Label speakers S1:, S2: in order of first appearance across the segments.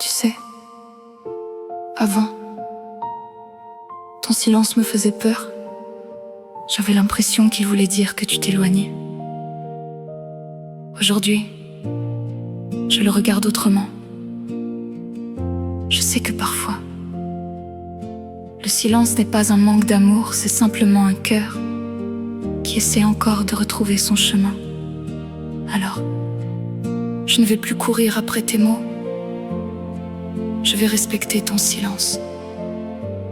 S1: Tu sais, avant, ton silence me faisait peur. J'avais l'impression qu'il voulait dire que tu t'éloignais. Aujourd'hui, je le regarde autrement. Je sais que parfois, le silence n'est pas un manque d'amour, c'est simplement un cœur qui essaie encore de retrouver son chemin. Alors, je ne vais plus courir après tes mots. Je vais respecter ton silence,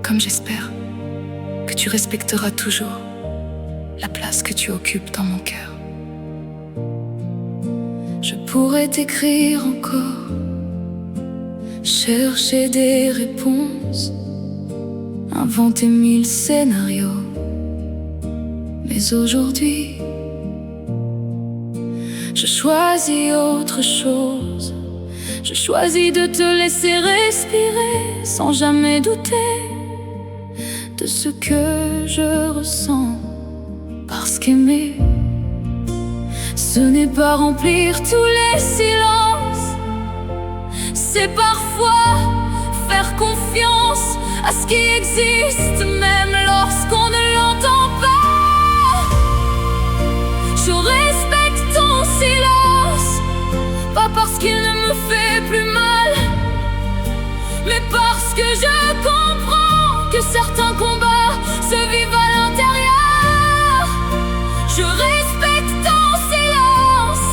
S1: comme j'espère que tu respecteras toujours la place que tu occupes dans mon cœur. Je pourrais t'écrire encore, chercher des réponses, inventer 1000 scénarios. Mais aujourd'hui, je choisis autre chose. Je choisis de te laisser respirer sans jamais douter de ce que je ressens. Parce qu'aimer, ce n'est pas remplir tous les silences. C'est parfois faire confiance à ce qui existe, même lorsqu'on ne l'entend pas. Je respecte ton silence, pas parce qu'il ne me fait plus mal, mais parce que je comprends que certains combats se vivent à l'intérieur. Je respecte ton silence,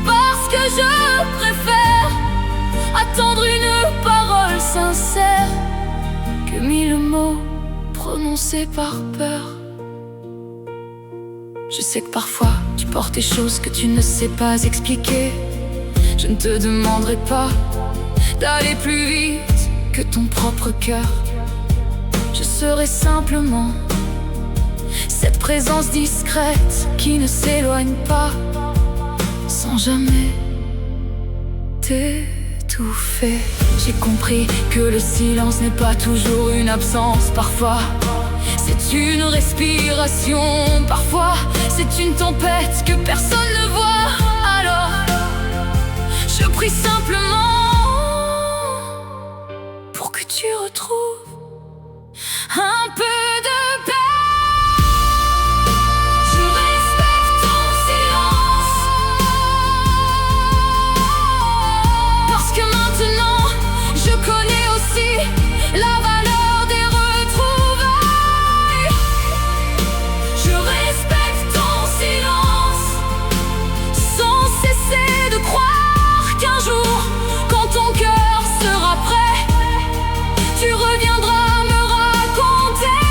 S1: parce que je préfère attendre une parole sincère que 1000 mots prononcés par peur. Je sais que parfois tu portes des choses que tu ne sais pas expliquer. Je ne te demanderai pas d'aller plus vite que ton propre cœur. Je serai simplement cette présence discrète qui ne s'éloigne pas sans jamais t'étouffer. J'ai compris que le silence n'est pas toujours une absence. Parfois, c'est une respiration. Parfois, c'est une tempête que personne ne voit. Alors, je prie simplement pour que tu retrouves un peu de paix. Je respecte ton silence, parce que maintenant, je connais aussi la valeur des retrouvailles. Je respecte ton silence, sans cesser de croire qu'un jour, quand ton cœur sera prêt, tu reviendras me raconter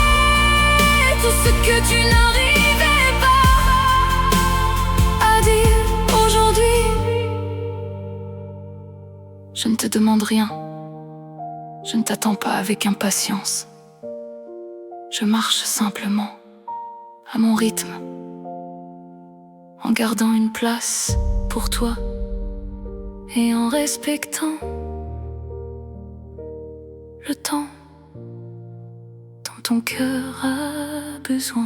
S1: tout ce que tu n'arrivais pas à dire aujourd'hui. Je ne te demande rien, je ne t'attends pas avec impatience. Je marche simplement à mon rythme, en gardant une place pour toi et en respectant le temps dont ton cœur a besoin.